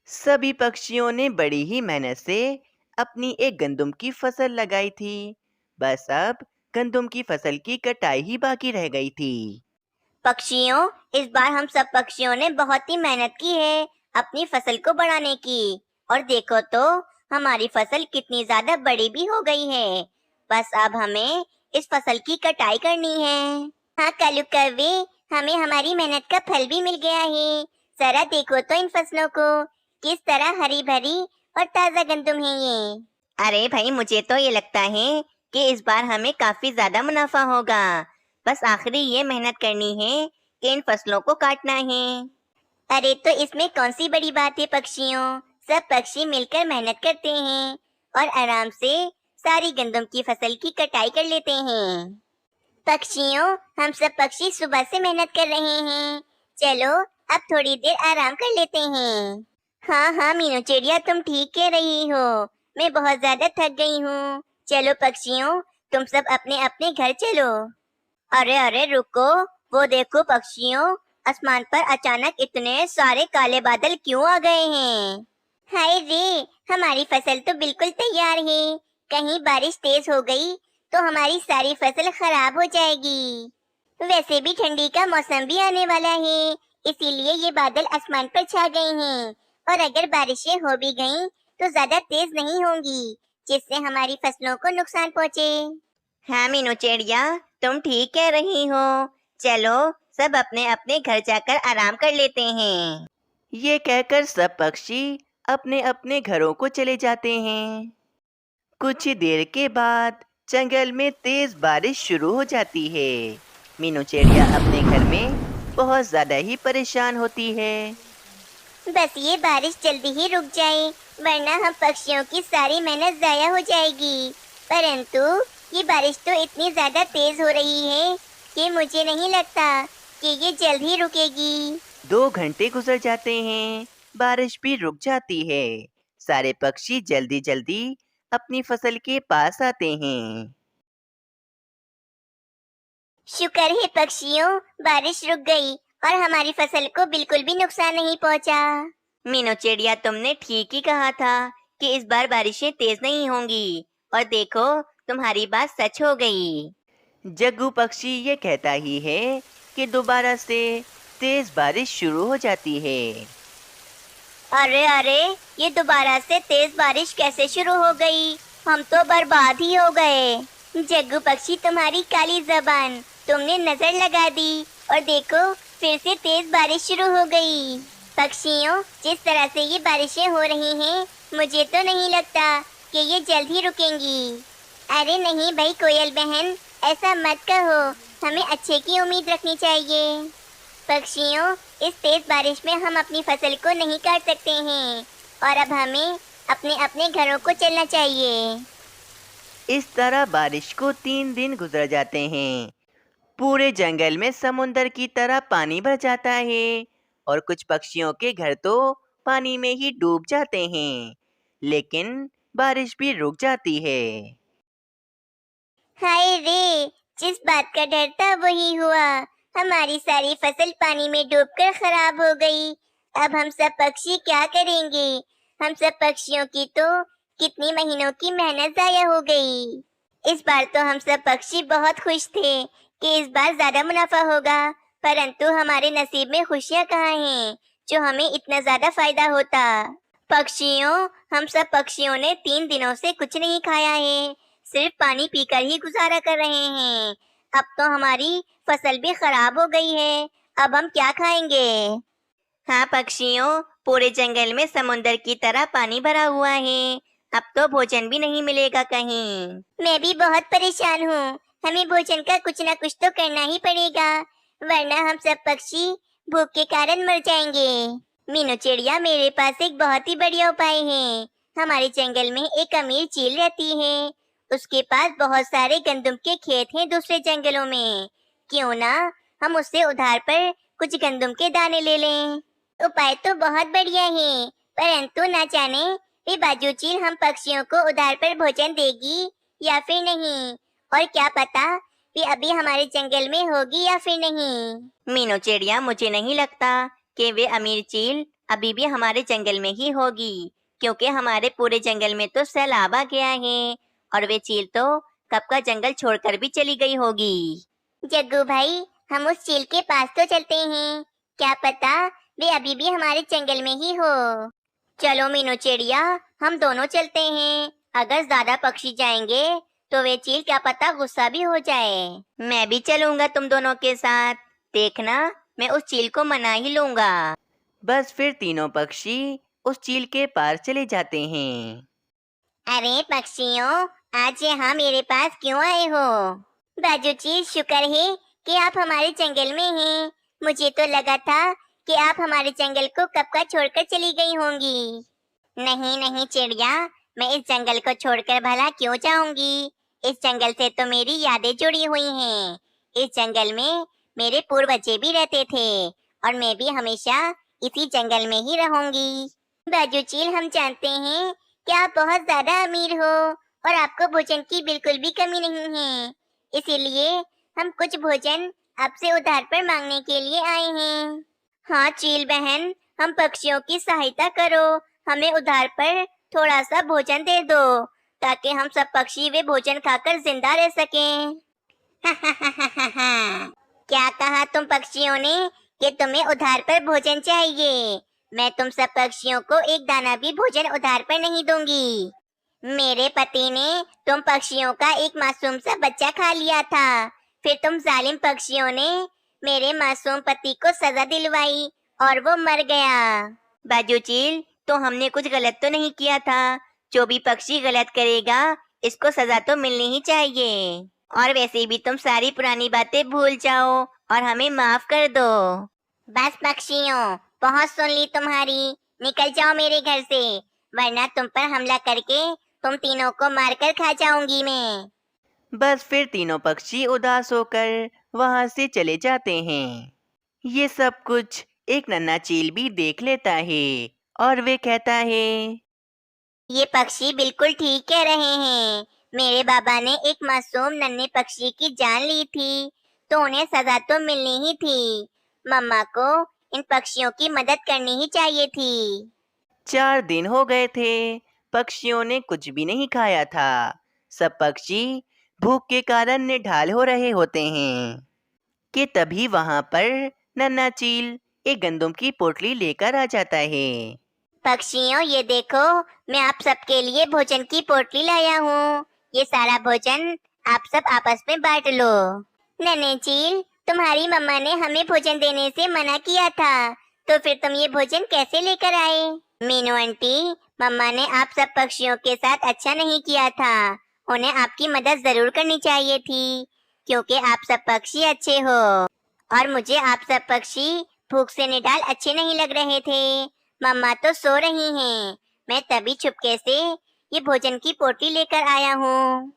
सभी पक्षियों ने बड़ी ही मेहनत से अपनी एक गंदम की फसल लगाई थी। बस अब गंदम की फसल की कटाई ही बाकी रह गई थी। पक्षियों, इस बार हम सब पक्षियों ने बहुत ही मेहनत की है अपनी फसल को बढ़ाने की। और देखो तो हमारी फसल कितनी ज्यादा बड़ी भी हो गई है। बस अब हमें इस फसल की कटाई करनी है। हाँ कालू कौवे, हमें हमारी मेहनत का फल भी मिल गया है। जरा देखो तो इन फसलों को, किस तरह हरी भरी और ताजा गंदम है ये। अरे भाई, मुझे तो ये लगता है कि इस बार हमें काफी ज्यादा मुनाफा होगा। बस आखिरी ये मेहनत करनी है कि इन फसलों को काटना है। अरे तो इसमें कौन सी बड़ी बात है पक्षियों, सब पक्षी मिलकर मेहनत करते हैं और आराम से सारी गंदम की फसल की कटाई कर लेते हैं। पक्षियों, हम सब पक्षी सुबह से मेहनत कर रहे हैं। चलो अब थोड़ी देर आराम कर लेते हैं। हाँ हाँ मीनू चिड़िया, तुम ठीक कह रही हो। मैं बहुत ज्यादा थक गई हूँ। चलो पक्षियों, तुम सब अपने अपने घर चलो। अरे अरे रुको, वो देखो पक्षियों, आसमान पर अचानक इतने सारे काले बादल क्यों आ गए हैं। हाय रे, हमारी फसल तो बिल्कुल तैयार है। कहीं बारिश तेज हो गई तो हमारी सारी फसल खराब हो जाएगी। वैसे भी ठंडी का मौसम भी आने वाला है, इसीलिए ये बादल आसमान पर छा गए हैं। और अगर बारिशें हो भी गईं तो ज्यादा तेज नहीं होंगी, जिससे हमारी फसलों को नुकसान पहुंचे। हाँ मीनू चिड़िया, तुम ठीक कह रही हो। चलो सब अपने अपने घर जाकर आराम कर लेते हैं। ये कहकर सब पक्षी अपने अपने घरों को चले जाते हैं। कुछ ही देर के बाद जंगल में तेज बारिश शुरू हो जाती है। मीनू चिड़िया अपने घर में बहुत ज्यादा ही परेशान होती है। बस ये बारिश जल्दी ही रुक जाए, वरना हम पक्षियों की सारी मेहनत जाया हो जाएगी। परंतु ये बारिश तो इतनी ज्यादा तेज हो रही है कि मुझे नहीं लगता कि ये जल्द ही रुकेगी। 2 घंटे गुजर जाते हैं, बारिश भी रुक जाती है। सारे पक्षी जल्दी जल्दी अपनी फसल के पास आते हैं। शुक्र है पक्षियों, बारिश रुक गई और हमारी फसल को बिल्कुल भी नुकसान नहीं पहुंचा। मीनू चिड़िया, तुमने ठीक ही कहा था कि इस बार बारिशें तेज नहीं होंगी, और देखो तुम्हारी बात सच हो गई। जग्गू पक्षी ये कहता ही है कि दोबारा से तेज बारिश शुरू हो जाती है। अरे अरे, ये दोबारा से तेज बारिश कैसे शुरू हो गई? हम तो बर्बाद ही हो गए। जग्गू पक्षी, तुम्हारी काली जबान, तुमने नजर लगा दी और देखो फिर से तेज बारिश शुरू हो गई। पक्षियों, जिस तरह से ये बारिशें हो रही हैं, मुझे तो नहीं लगता कि ये जल्द ही रुकेंगी। अरे नहीं भाई कोयल बहन, ऐसा मत कहो, हमें अच्छे की उम्मीद रखनी चाहिए। पक्षियों, इस तेज बारिश में हम अपनी फसल को नहीं काट सकते हैं और अब हमें अपने अपने घरों को चलना चाहिए। इस तरह बारिश को 3 दिन गुजर जाते हैं। पूरे जंगल में समुंदर की तरह पानी भर जाता है और कुछ पक्षियों के घर तो पानी में ही डूब जाते हैं। लेकिन बारिश भी रुक जाती है। हाय रे, जिस बात का डर था वही हुआ। हमारी सारी फसल पानी में डूबकर खराब हो गई। अब हम सब पक्षी क्या करेंगे? हम सब पक्षियों की तो कितनी महीनों की मेहनत जाया हो गई। इस बार तो हम सब पक्षी बहुत खुश थे कि इस बार ज्यादा मुनाफा होगा, परंतु हमारे नसीब में खुशियाँ कहाँ हैं जो हमें इतना ज्यादा फायदा होता। पक्षियों, हम सब पक्षियों ने 3 दिनों से कुछ नहीं खाया है, सिर्फ पानी पीकर ही गुजारा कर रहे हैं। अब तो हमारी फसल भी खराब हो गई है, अब हम क्या खाएंगे? हाँ पक्षियों, पूरे जंगल में समुंदर की तरह पानी भरा हुआ है, अब तो भोजन भी नहीं मिलेगा कहीं। मैं भी बहुत परेशान हूँ, हमें भोजन का कुछ ना कुछ तो करना ही पड़ेगा, वरना हम सब पक्षी भूख के कारण मर जाएंगे। मीनू चिड़िया, मेरे पास एक बहुत ही बढ़िया उपाय है। हमारे जंगल में एक अमीर चील रहती है, उसके पास बहुत सारे गंदम के खेत हैं दूसरे जंगलों में। क्यों ना हम उससे उधार पर कुछ गंदम के दाने ले लें। उपाय तो बहुत बढ़िया है, परंतु ना जाने वे बाजू चील हम पक्षियों को उधार पर भोजन देगी या फिर नहीं, और क्या पता वे अभी हमारे जंगल में होगी या फिर नहीं। मीनू चिड़िया, मुझे नहीं लगता कि वे अमीर चील अभी भी हमारे जंगल में ही होगी, क्योंकि हमारे पूरे जंगल में तो सैलाब आ गया है और वे चील तो कब का जंगल छोड़कर भी चली गई होगी। जग्गू भाई, हम उस चील के पास तो चलते हैं, क्या पता वे अभी भी हमारे जंगल में ही हो। चलो मीनू चिड़िया, हम दोनों चलते हैं। अगर ज्यादा पक्षी जाएंगे तो वे चील क्या पता गुस्सा भी हो जाए। मैं भी चलूंगा तुम दोनों के साथ, देखना मैं उस चील को मना ही लूंगा। बस फिर तीनों पक्षी उस चील के पार चले जाते हैं। अरे पक्षियों, आज यहाँ मेरे पास क्यों आए हो? बाजू चील, शुक्र है कि आप हमारे जंगल में हैं। मुझे तो लगा था कि आप हमारे जंगल को कब का छोड़कर चली गई होंगी। नहीं नहीं चिड़िया, मैं इस जंगल को छोड़कर भला क्यों जाऊंगी? इस जंगल से तो मेरी यादें जुड़ी हुई हैं। इस जंगल में मेरे पूर्वज भी रहते थे और मैं भी हमेशा इसी जंगल में ही रहूंगी। बाजू चील, हम जानते हैं कि आप बहुत ज्यादा अमीर हो और आपको भोजन की बिल्कुल भी कमी नहीं है, इसीलिए हम कुछ भोजन आपसे उधार पर मांगने के लिए आए हैं। हाँ चील बहन, हम पक्षियों की सहायता करो, हमें उधार पर थोड़ा सा भोजन दे दो ताकि हम सब पक्षी वे भोजन खाकर जिंदा रह सकें। क्या कहा तुम पक्षियों ने कि तुम्हें उधार पर भोजन चाहिए? मैं तुम सब पक्षियों को एक दाना भी भोजन उधार पर नहीं दूंगी। मेरे पति ने तुम पक्षियों का एक मासूम सा बच्चा खा लिया था, फिर तुम जालिम पक्षियों ने मेरे मासूम पति को सजा दिलवाई और वो मर गया। बाजू चील, तो हमने कुछ गलत तो नहीं किया था। जो भी पक्षी गलत करेगा इसको सजा तो मिलनी ही चाहिए। और वैसे भी तुम सारी पुरानी बातें भूल जाओ और हमें माफ कर दो। बस पक्षियों, बहुत सुन ली तुम्हारी, निकल जाओ मेरे घर से, वरना तुम पर हमला करके तुम तीनों को मारकर खा जाऊंगी मैं। बस फिर तीनों पक्षी उदास होकर वहां से चले जाते हैं। ये सब कुछ एक नन्हा चील भी देख लेता है और वे कहता है, ये पक्षी बिल्कुल ठीक कह रहे हैं। मेरे बाबा ने एक मासूम नन्हे पक्षी की जान ली थी, तो उन्हें सजा तो मिलनी ही थी। मम्मा को इन पक्षियों की मदद करनी ही चाहिए थी। 4 दिन हो गए थे, पक्षियों ने कुछ भी नहीं खाया था। सब पक्षी भूख के कारण निढाल हो रहे होते हैं कि तभी वहां पर नन्हा चील एक गंदम की पोटली लेकर आ जाता है। पक्षियों, ये देखो, मैं आप सबके लिए भोजन की पोटली लाया हूँ। ये सारा भोजन आप सब आपस में बांट लो। नन्हे चील, तुम्हारी मम्मा ने हमें भोजन देने से मना किया था, तो फिर तुम ये भोजन कैसे लेकर आए? मीनू आंटी, मम्मा ने आप सब पक्षियों के साथ अच्छा नहीं किया था। उन्हें आपकी मदद जरूर करनी चाहिए थी, क्योंकि आप सब पक्षी अच्छे हो और मुझे आप सब पक्षी भूख से निडाल अच्छे नहीं लग रहे थे। मम्मा तो सो रही हैं, मैं तभी चुपके से ये भोजन की पोटली लेकर आया हूँ।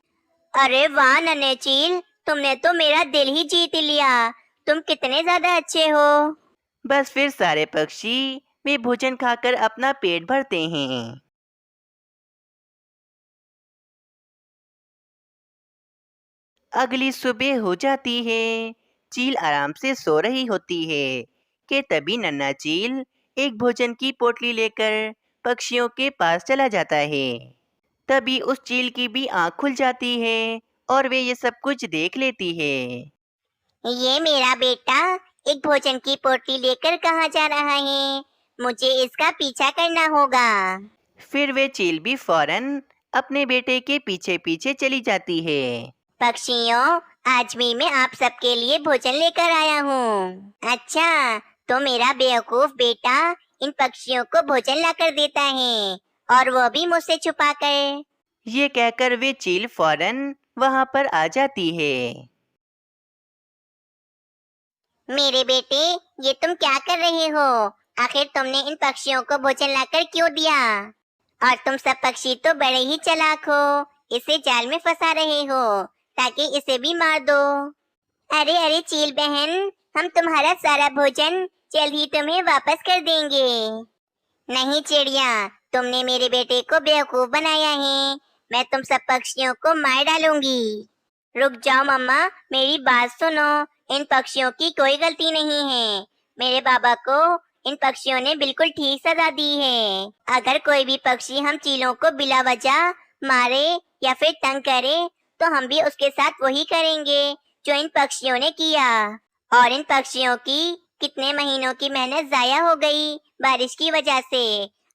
अरे वाह नन्हे चील, तुमने तो मेरा दिल ही जीत लिया। तुम कितने ज्यादा अच्छे हो। बस फिर सारे पक्षी वे भोजन खाकर अपना पेट भरते हैं। अगली सुबह हो जाती है, चील आराम से सो रही होती है कि तभी नन्हा चील एक भोजन की पोटली लेकर पक्षियों के पास चला जाता है। तभी उस चील की भी आँख खुल जाती है और वे ये सब कुछ देख लेती है। ये मेरा बेटा एक भोजन की पोटली लेकर कहाँ जा रहा है? मुझे इसका पीछा करना होगा। फिर वे चील भी फौरन अपने बेटे के पीछे पीछे चली जाती है। पक्षियों, आज भी मैं आप सबके लिए भोजन लेकर आया हूँ। अच्छा, तो मेरा बेवकूफ बेटा इन पक्षियों को भोजन लाकर देता है और वो भी मुझसे छुपाकर। ये कहकर वे चील फौरन वहां पर आ जाती है। मेरे बेटे, ये तुम क्या कर रहे हो? आखिर तुमने इन पक्षियों को भोजन लाकर क्यों दिया? और तुम सब पक्षी तो बड़े ही चालाक हो, इसे जाल में फंसा रहे हो ताकि इसे भी मार दो। अरे अरे चील बहन, हम तुम्हारा सारा भोजन जल्द ही तुम्हें वापस कर देंगे। नहीं चिड़िया, तुमने मेरे बेटे को बेवकूफ बनाया है। मैं तुम सब पक्षियों को मार डालूंगी। रुक जाओ मम्मा, मेरी बात सुनो। इन पक्षियों की कोई गलती नहीं है। मेरे बाबा को इन पक्षियों ने बिल्कुल ठीक सजा दी है। अगर कोई भी पक्षी हम चीलों को बिला वजह मारे या फिर तंग करे तो हम भी उसके साथ वही करेंगे जो इन पक्षियों ने किया। और इन पक्षियों की कितने महीनों की मेहनत जाया हो गई बारिश की वजह से।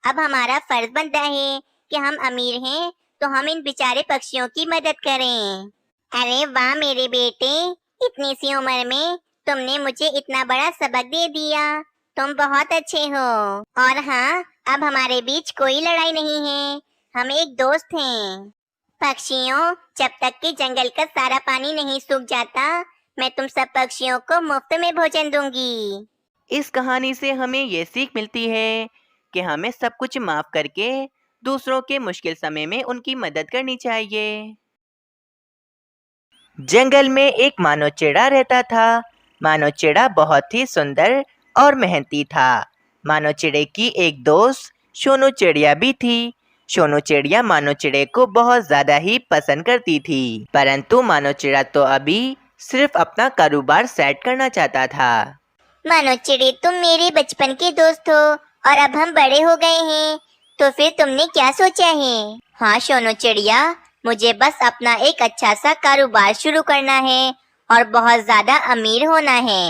अब हमारा फर्ज बनता है कि हम अमीर हैं तो हम इन बेचारे पक्षियों की मदद करें। अरे वाह मेरे बेटे, इतनी सी उम्र में तुमने मुझे इतना बड़ा सबक दे दिया। तुम बहुत अच्छे हो। और हाँ, अब हमारे बीच कोई लड़ाई नहीं है, हम एक दोस्त हैं। पक्षियों, जब तक कि जंगल का सारा पानी नहीं सूख जाता, मैं तुम सब पक्षियों को मुफ्त में भोजन दूंगी। इस कहानी से हमें ये सीख मिलती है कि हमें सब कुछ माफ करके दूसरों के मुश्किल समय में उनकी मदद करनी चाहिए। जंगल में एक मानव चिड़ा रहता था। मानव चिड़ा बहुत ही सुंदर और मेहनती था। मानव चिड़े की एक दोस्त सोनू चिड़िया भी थी। सोनू चिड़िया मानव चिड़े को बहुत ज़्यादा ही पसंद करती थी, परंतु मानव चिड़ा तो अभी सिर्फ अपना कारोबार सेट करना चाहता था। मानो चिड़े, तुम मेरे बचपन के दोस्त हो और अब हम बड़े हो गए हैं, तो फिर तुमने क्या सोचा है? हाँ सोनू चिड़िया, मुझे बस अपना एक अच्छा सा कारोबार शुरू करना है और बहुत ज्यादा अमीर होना है।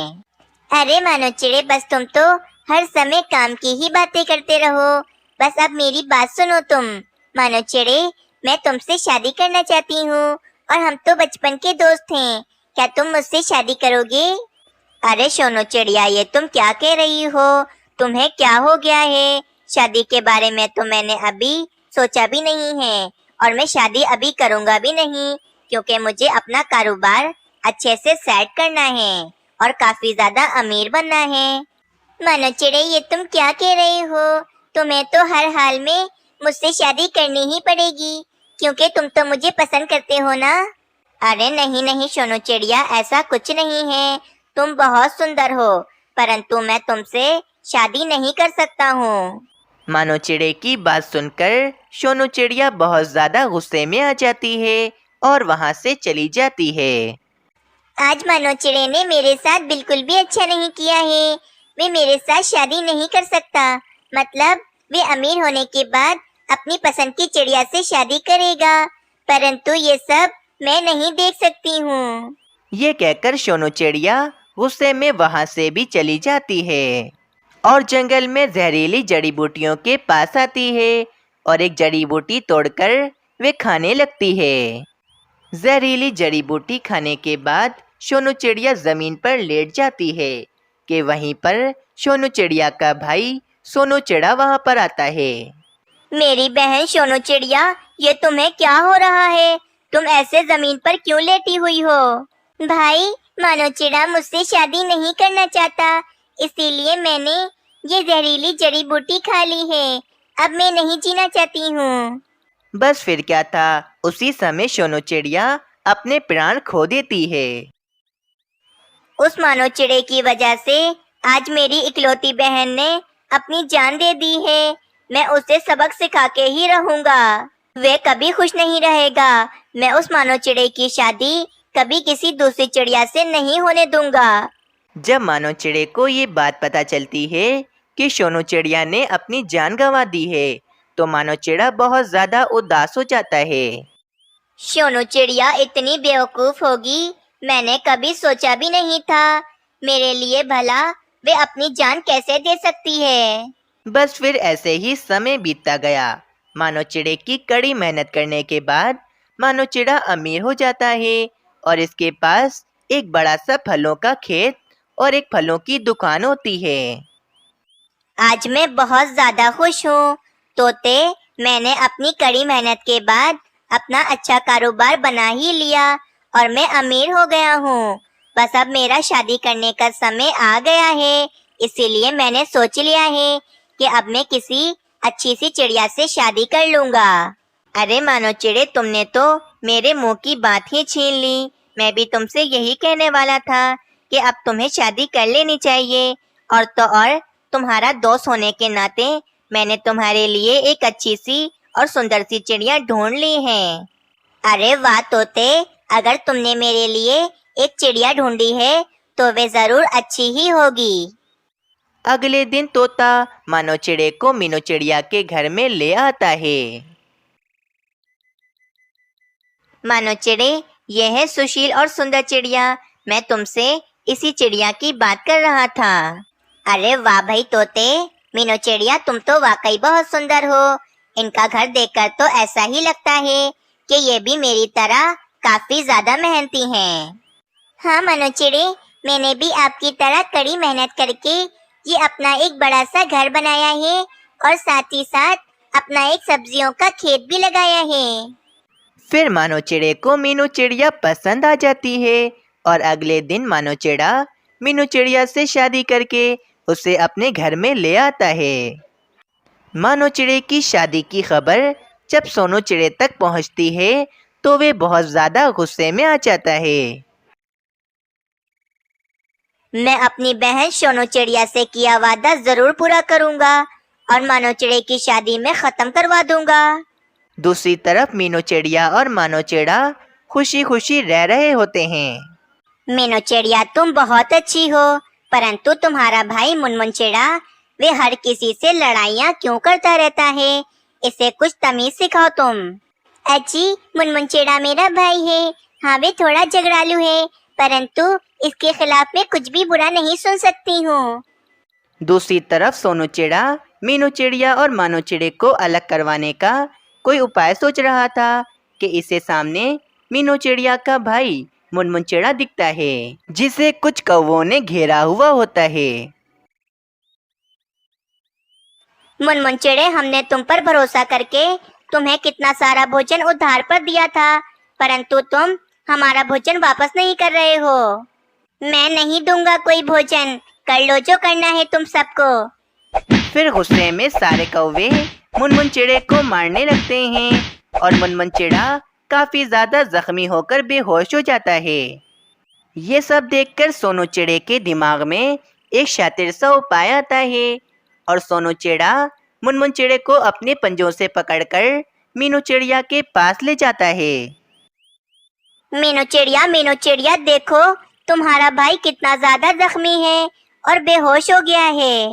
अरे मानो चिड़े, बस तुम तो हर समय काम की ही बातें करते रहो। बस अब मेरी बात सुनो तुम। मानो चिड़े, मैं तुमसे शादी करना चाहती हूँ और हम तो बचपन के दोस्त हैं। क्या तुम मुझसे शादी करोगे? अरे सोनू चिड़िया, ये तुम क्या कह रही हो? तुम्हें क्या हो गया है? शादी के बारे में तो मैंने अभी सोचा भी नहीं है और मैं शादी अभी करूँगा भी नहीं, क्योंकि मुझे अपना कारोबार अच्छे से सेट करना है और काफी ज्यादा अमीर बनना है। मानो चिड़े, ये तुम क्या कह रहे हो? तुम्हें तो हर हाल में मुझसे शादी करनी ही पड़ेगी, क्योंकि तुम तो मुझे पसंद करते हो ना। अरे नहीं नहीं सोनू चिड़िया, ऐसा कुछ नहीं है। तुम बहुत सुंदर हो, परंतु मैं तुमसे शादी नहीं कर सकता हूँ। मानो चिड़े की बात सुनकर सोनू चिड़िया बहुत ज्यादा गुस्से में आ जाती है और वहाँ से चली जाती है। आज मानो चिड़े ने मेरे साथ बिल्कुल भी अच्छा नहीं किया है। वे मेरे साथ शादी नहीं कर सकता, मतलब वे अमीर होने के बाद अपनी पसंद की चिड़िया से शादी करेगा, परंतु ये सब मैं नहीं देख सकती हूँ। ये कहकर सोनू चिड़िया गुस्से में वहाँ से भी चली जाती है और जंगल में जहरीली जड़ी बूटियों के पास आती है और एक जड़ी बूटी तोड़कर वे खाने लगती है। जहरीली जड़ी बूटी खाने के बाद सोनू चिड़िया जमीन पर लेट जाती है कि वहीं पर सोनू चिड़िया का भाई सोनू चिड़ा वहाँ पर आता है। मेरी बहन सोनू चिड़िया, ये तुम्हें क्या हो रहा है? तुम ऐसे जमीन पर क्यों लेटी हुई हो? भाई, मानो चिड़ा मुझसे शादी नहीं करना चाहता, इसीलिए मैंने ये जहरीली जड़ी बूटी खा ली है। अब मैं नहीं जीना चाहती हूँ। बस फिर क्या था, उसी समय सोनू चिड़िया अपने प्राण खो देती है। उस मानो चिड़े की वजह से आज मेरी इकलौती बहन ने अपनी जान दे दी है। मैं उसे सबक सिखा के ही रहूंगा। वे कभी खुश नहीं रहेगा। मैं उस मानो चिड़े की शादी कभी किसी दूसरी चिड़िया से नहीं होने दूंगा। जब मानो चिड़े को ये बात पता चलती है कि सोनू चिड़िया ने अपनी जान गंवा दी है, तो मानो चिड़ा बहुत ज्यादा उदास हो जाता है। सोनू चिड़िया इतनी बेवकूफ होगी, मैंने कभी सोचा भी नहीं था। मेरे लिए भला वे अपनी जान कैसे दे सकती है? बस फिर ऐसे ही समय बीतता गया। मानो चिड़े की कड़ी मेहनत करने के बाद मानो चिड़ा अमीर हो जाता है और इसके पास एक बड़ा सा फलों का खेत और एक फलों की दुकान होती है। आज मैं बहुत ज्यादा खुश हूँ तोते। मैंने अपनी कड़ी मेहनत के बाद अपना अच्छा कारोबार बना ही लिया और मैं अमीर हो गया हूँ। बस अब मेरा शादी करने का समय आ गया है, इसीलिए मैंने सोच लिया है कि अब मैं किसी अच्छी सी चिड़िया से शादी कर लूँगा। अरे मानो चिड़े, तुमने तो मेरे मुंह की बात ही छीन ली। मैं भी तुमसे यही कहने वाला था कि अब तुम्हें शादी कर लेनी चाहिए। और तो और तुम्हारा दोस्त होने के नाते मैंने तुम्हारे लिए एक अच्छी सी और सुंदर सी चिड़िया ढूंढ ली है। अरे वाह तोते, अगर तुमने मेरे लिए एक चिड़िया ढूंढी है तो वे जरूर अच्छी ही होगी। अगले दिन तोता मानो चिड़े को मीनू चिड़िया के घर में ले आता है। मानो चिड़े, यह है सुशील और सुंदर चिड़िया। मैं तुमसे इसी चिड़िया की बात कर रहा था। अरे वाह भाई तोते, मीनू चिड़िया तुम तो वाकई बहुत सुंदर हो। इनका घर देखकर तो ऐसा ही लगता है कि ये भी मेरी तरह काफी ज्यादा मेहनती हैं। हाँ मानो चिड़े, मैंने भी आपकी तरह कड़ी मेहनत करके ये अपना एक बड़ा सा घर बनाया है और साथ ही साथ अपना एक सब्जियों का खेत भी लगाया है। फिर मानो चिड़े को मीनू चिड़िया पसंद आ जाती है और अगले दिन मानो चिड़ा मीनू चिड़िया से शादी करके उसे अपने घर में ले आता है। मानो चिड़े की शादी की खबर जब सोनू चिड़े तक पहुंचती है तो वे बहुत ज्यादा गुस्से में आ जाता है। मैं अपनी बहन सोनू चिड़िया से किया वादा जरूर पूरा करूंगा और मानो चिड़े की शादी में खत्म करवा दूंगा। दूसरी तरफ मीनू चिड़िया और मानो चिड़ा खुशी खुशी रह रहे होते हैं। मीनू चिड़िया तुम बहुत अच्छी हो, परंतु तुम्हारा भाई मुनमुन चिड़ा वे हर किसी से लड़ाइयाँ क्यों करता रहता है? इसे कुछ तमीज सिखाओ तुम। अजी, मुनमुन चिड़ा मेरा भाई है। हाँ वे थोड़ा झगड़ालू है, परंतु इसके खिलाफ मैं कुछ भी बुरा नहीं सुन सकती हूँ। दूसरी तरफ सोनू चिड़ा मीनू चिड़िया और मानो चिड़े को अलग करवाने का कोई उपाय सोच रहा था कि इसे सामने मीनू चिड़िया का भाई मुनमुन चिड़ा दिखता है जिसे कुछ कौवों ने घेरा हुआ होता है। मुनमुन चिड़े, हमने तुम पर भरोसा करके तुम्हें कितना सारा भोजन उधार पर दिया था, परंतु तुम हमारा भोजन वापस नहीं कर रहे हो। मैं नहीं दूंगा कोई भोजन, कर लो जो करना है तुम सबको। फिर गुस्से में सारे कौवे मुनमुन चिड़े को मारने लगते हैं और मुनमुन चिड़ा काफी ज्यादा जख्मी होकर बेहोश हो जाता है। ये सब देखकर सोनू चिड़े के दिमाग में एक शातिर सा उपाय आता है और सोनू चिड़ा मुनमुन चिड़े को अपने पंजों से पकड़कर मीनू चिड़िया के पास ले जाता है। मीनू चिड़िया देखो, तुम्हारा भाई कितना ज्यादा जख्मी है और बेहोश हो गया है।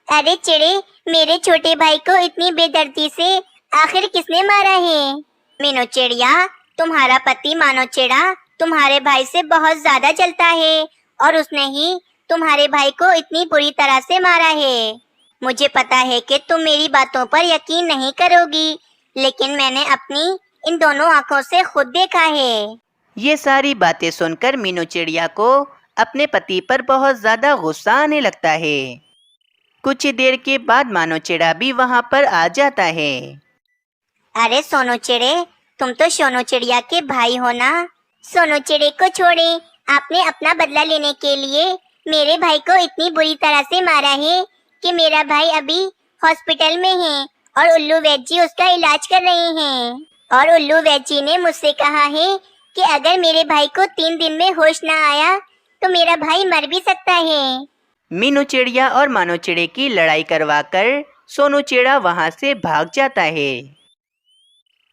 अरे चिड़े, मेरे छोटे भाई को इतनी बेदर्दी से आखिर किसने मारा है? मीनू चिड़िया, तुम्हारा पति मानो चिड़ा तुम्हारे भाई से बहुत ज्यादा जलता है और उसने ही तुम्हारे भाई को इतनी बुरी तरह से मारा है। मुझे पता है कि तुम मेरी बातों पर यकीन नहीं करोगी, लेकिन मैंने अपनी इन दोनों आंखों से खुद देखा है। ये सारी बातें सुनकर मीनू चिड़िया को अपने पति पर बहुत ज्यादा गुस्सा आने लगता है। कुछ ही देर के बाद मानो चिड़ा भी वहाँ पर आ जाता है। अरे सोनू चिड़े, तुम तो सोनू चिड़िया के भाई हो ना? सोनू चिड़े को छोड़े, आपने अपना बदला लेने के लिए मेरे भाई को इतनी बुरी तरह से मारा है कि मेरा भाई अभी हॉस्पिटल में है और उल्लू वैद जी उसका इलाज कर रहे हैं। और उल्लू वैद जी ने मुझसे कहा है कि अगर मेरे भाई को 3 दिन में होश ना आया तो मेरा भाई मर भी सकता है। मीनू चिड़िया और मानो चिड़े की लड़ाई करवाकर सोनू चिड़ा वहाँ से भाग जाता है।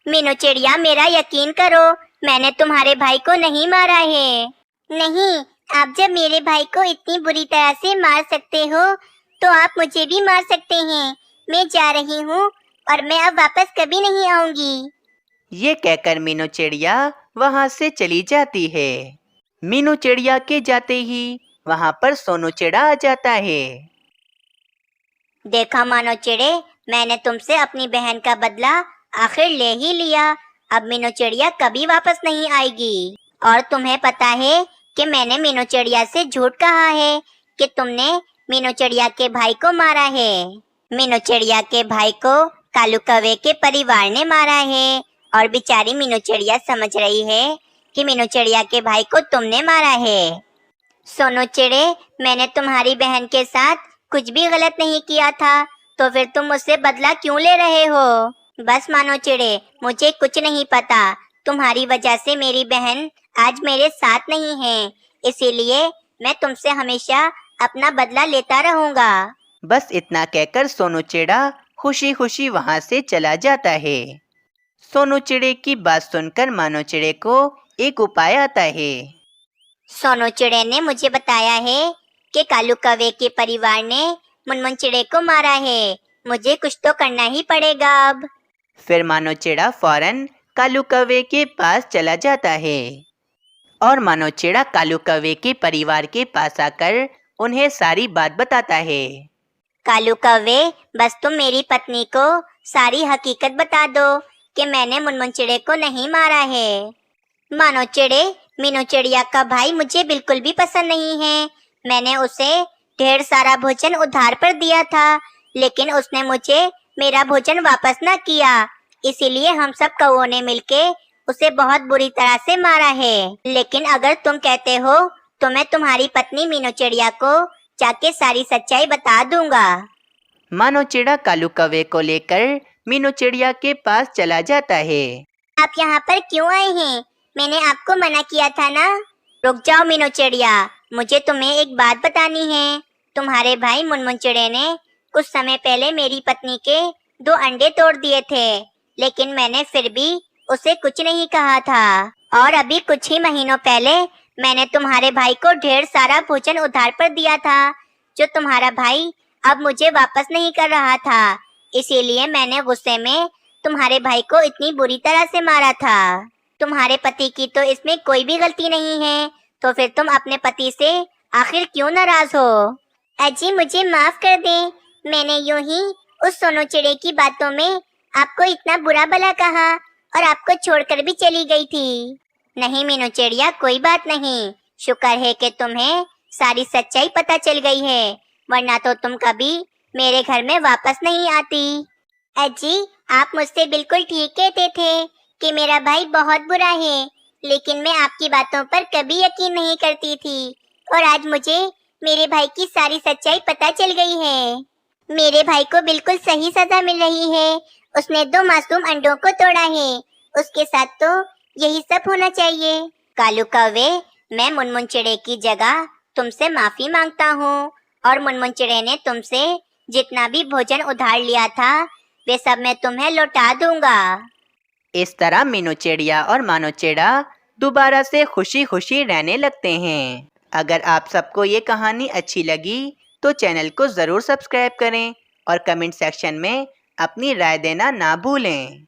मीनू चिड़िया, मेरा यकीन करो, मैंने तुम्हारे भाई को नहीं मारा है। नहीं, आप जब मेरे भाई को इतनी बुरी तरह से मार सकते हो तो आप मुझे भी मार सकते हैं। मैं जा रही हूँ और मैं अब वापस कभी नहीं आऊंगी। ये कहकर मीनू चिड़िया वहाँ से चली जाती है। मीनू चिड़िया के जाते ही वहाँ पर सोनू चिड़ा आ जाता है। देखा मानो चिड़े, मैंने तुमसे अपनी बहन का बदला आखिर ले ही लिया। अब मीनू चिड़िया कभी वापस नहीं आएगी। और तुम्हें पता है कि मैंने मीनू चिड़िया से झूठ कहा है कि तुमने मीनू चिड़िया के भाई को मारा है। मीनू चिड़िया के भाई को कालू कौवे के परिवार ने मारा है और बेचारी मीनू चिड़िया समझ रही है कि मीनू चिड़िया के भाई को तुमने मारा है। सोनू चिड़े, मैंने तुम्हारी बहन के साथ कुछ भी गलत नहीं किया था, तो फिर तुम मुझसे बदला क्यों ले रहे हो? बस मानो चिड़े, मुझे कुछ नहीं पता। तुम्हारी वजह से मेरी बहन आज मेरे साथ नहीं है, इसीलिए मैं तुमसे हमेशा अपना बदला लेता रहूंगा। बस इतना कहकर सोनू चिड़ा खुशी खुशी वहाँ से चला जाता है। सोनू चिड़े की बात सुनकर मानो चिड़े को एक उपाय आता है। सोनू चिड़े ने मुझे बताया है कि कालू कौवे के परिवार ने मुनमुन चिड़े को मारा है। मुझे कुछ तो करना ही पड़ेगा अब। फिर मानो चिड़ा फौरन कालू कौवे के पास चला जाता है और मानो चिड़ा कालू कौवे के परिवार के पास आकर उन्हें सारी बात बताता है। कालू कौवे, बस तुम मेरी पत्नी को सारी हकीकत बता दो कि मैंने मुनमुन चिड़े को नहीं मारा है। मानो चिड़े, मीनू चिड़िया का भाई मुझे बिल्कुल भी पसंद नहीं है। मैंने उसे ढेर सारा भोजन उधार पर दिया था, लेकिन उसने मुझे मेरा भोजन वापस न किया। इसीलिए हम सब कौओं ने मिलके उसे बहुत बुरी तरह से मारा है। लेकिन अगर तुम कहते हो तो मैं तुम्हारी पत्नी मीनू चिड़िया को जाके सारी सच्चाई बता दूंगा। मानो चिड़ा कालू कौवे को लेकर मीनू चिड़िया के पास चला जाता है। आप यहाँ पर क्यों आए हैं? मैंने आपको मना किया था ना। रुक जाओ मीनू चिड़िया, मुझे तुम्हें एक बात बतानी है। तुम्हारे भाई मुनमुन चिड़े ने कुछ समय पहले मेरी पत्नी के 2 अंडे तोड़ दिए थे, लेकिन मैंने फिर भी उसे कुछ नहीं कहा था। और अभी कुछ ही महीनों पहले मैंने तुम्हारे भाई को ढेर सारा भोजन उधार पर दिया था, जो तुम्हारा भाई अब मुझे वापस नहीं कर रहा था। इसीलिए मैंने गुस्से में तुम्हारे भाई को इतनी बुरी तरह से मारा था। तुम्हारे पति की तो इसमें कोई भी गलती नहीं है, तो फिर तुम अपने पति से आखिर क्यों नाराज हो? अजी, मुझे माफ कर दें। मैंने यूं ही उस सोनू चिड़े की बातों में आपको इतना बुरा भला कहा और आपको छोड़कर भी चली गई थी। नहीं मीनू चिड़िया, कोई बात नहीं। शुक्र है कि तुम्हें सारी सच्चाई पता चल गई है, वरना तो तुम कभी मेरे घर में वापस नहीं आती। अजी, आप मुझसे बिल्कुल ठीक कहते थे कि मेरा भाई बहुत बुरा है, लेकिन मैं आपकी बातों पर कभी यकीन नहीं करती थी। और आज मुझे मेरे भाई की सारी सच्चाई पता चल गई है। मेरे भाई को बिल्कुल सही सजा मिल रही है। उसने 2 मासूम अंडों को तोड़ा है। उसके साथ तो यही सब होना चाहिए। कालू कौवे, मैं मुनमुन चिड़े की जगह तुमसे माफी मांगता हूँ, और मुनमुन चिड़े ने तुमसे जितना भी भोजन उधार लिया था वे सब मैं तुम्हें लौटा दूंगा। इस तरह मीनू चिड़िया और मानो चिड़ा दोबारा से खुशी खुशी रहने लगते हैं। अगर आप सबको ये कहानी अच्छी लगी तो चैनल को ज़रूर सब्सक्राइब करें और कमेंट सेक्शन में अपनी राय देना ना भूलें।